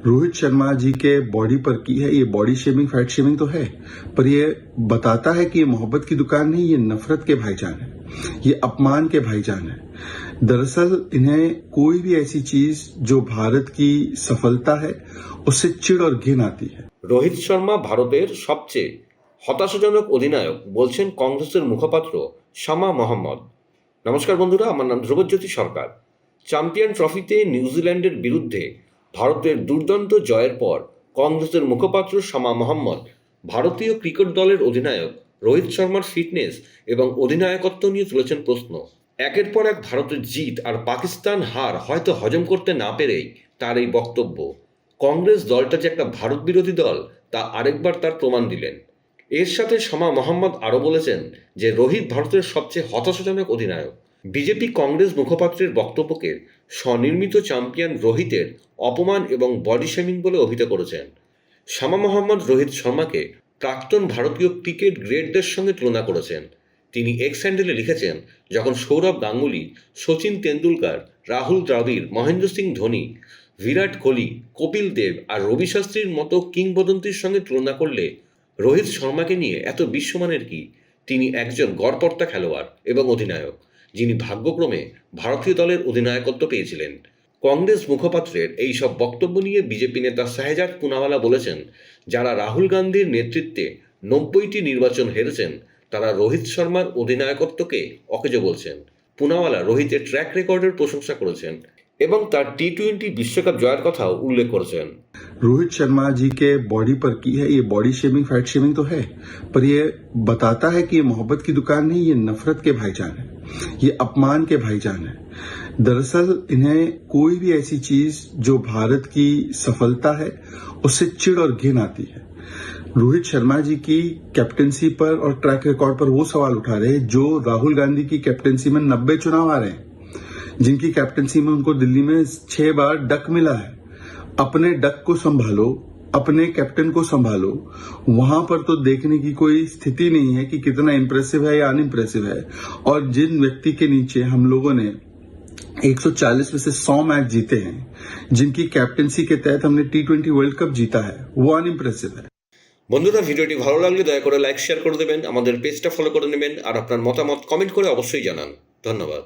रोहित शर्मा जी के बॉडी पर की है। ये बॉडी शेमिंग, फैट शेमिंग तो है, पर ये बताता है कि ये मोहब्बत की दुकान नहीं, ये नफरत के भाईजान है, ये अपमान के भाईजान है। दरअसल इन्हें कोई भी ऐसी चीज जो भारत की सफलता है उससे चिढ़ और घिन आती है। রোহিত শর্মা ভারতের সবচেয়ে হতাশাজনক অধিনায়ক বলছেন কংগ্রেসের মুখপাত্র শামা মোহাম্মদ। নমস্কার বন্ধুরা, আমার নাম ধ্রুবজ্যোতি সরকার। চ্যাম্পিয়ন ট্রফিতে নিউজিল্যান্ডের বিরুদ্ধে ভারতের দুর্দান্ত জয়ের পর কংগ্রেসের মুখপাত্র শামা মোহাম্মদ ভারতীয় ক্রিকেট দলের অধিনায়ক রোহিত শর্মার ফিটনেস এবং অধিনায়কত্ব নিয়ে তুলেছেন প্রশ্ন। একের পর এক ভারতের জিত আর পাকিস্তান হার হয়তো হজম করতে না পেরেই তার এই বক্তব্য। কংগ্রেস দলটা যে একটা ভারত বিরোধী দল তা আরেকবার তার প্রমাণ দিলেন। এর সাথে শামা মোহাম্মদ আরও বলেছেন যে রোহিত ভারতের সবচেয়ে হতাশাজনক অধিনায়ক। বিজেপি কংগ্রেস মুখপাত্রের বক্তব্যকে স্বনির্মিত চ্যাম্পিয়ন রোহিতের অপমান এবং বডি শেমিং বলে অভিহিত করেছেন। শামা মোহাম্মদ রোহিত শর্মাকে প্রাক্তন ভারতীয় ক্রিকেট গ্রেটদের সঙ্গে তুলনা করেছেন। তিনি এক্স হ্যান্ডেলে লিখেছেন, যখন সৌরভ গাঙ্গুলি, সচিন তেন্ডুলকর, রাহুল দ্রাবিড়, মহেন্দ্র সিং ধোনি, বিরাট কোহলি, কপিল দেব আর রবি শাস্ত্রীর মতো কিংবদন্তির সঙ্গে তুলনা করলে রোহিত শর্মাকে নিয়ে এত বিশ্বমানের কি? তিনি একজন গড়পড়তা খেলোয়াড় এবং অধিনায়ক, যিনি ভাগ্যক্রমে ভারতীয় দলের অধিনায়কত্ব পেয়েছিলেন। কংগ্রেস মুখপাত্রের এই সব বক্তব্য নিয়ে বিজেপি নেতা শাহজাদ পুনাওয়ালা বলেছেন, যারা রাহুল গান্ধীর নেতৃত্বে 90টি নির্বাচন হেরেছেন তারা রোহিত শর্মার অধিনায়কত্বকে অকেজ বলছেন। পুনাওয়ালা রোহিতের ট্র্যাক রেকর্ডের প্রশংসা করেছেন এবং তার টি-20 বিশ্বকাপ জয়ের কথাও উল্লেখ করেছেন। रोहित शर्मा जी के बॉडी पर की है। ये बॉडी शेमिंग, फैट शेमिंग तो है, पर ये बताता है कि ये मोहब्बत की दुकान नहीं, ये नफरत के भाईजान है, ये अपमान के भाईजान है। दरअसल इन्हें कोई भी ऐसी चीज जो भारत की सफलता है उससे चिढ़ और घिन आती है। रोहित शर्मा जी की कैप्टनसी पर और ट्रैक रिकॉर्ड पर वो सवाल उठा रहे जो राहुल गांधी की कैप्टनसी में 90 चुनाव आ रहे हैं, जिनकी कैप्टनसी में उनको दिल्ली में 6 बार डक मिला है। अपने डक को संभालो, अपने कैप्टन को संभालो। वहां पर तो देखने की कोई स्थिति नहीं है कि कितना इंप्रेसिव है या अनइम्प्रेसिव है। और जिन व्यक्ति के नीचे हम लोगों ने 140 में से 100 मैच जीते हैं, जिनकी कैप्टनसी के तहत हमने टी-20 वर्ल्ड कप जीता है, वो अनइम्प्रेसिव है। বন্ধুরা, ভিডিওটি ভালো লাগলে দয়া করে লাইক শেয়ার করে দেবেন, আমাদের পেজটা ফলো করে নেবেন আর আপনার মতামত কমেন্ট করে অবশ্যই জানান। ধন্যবাদ।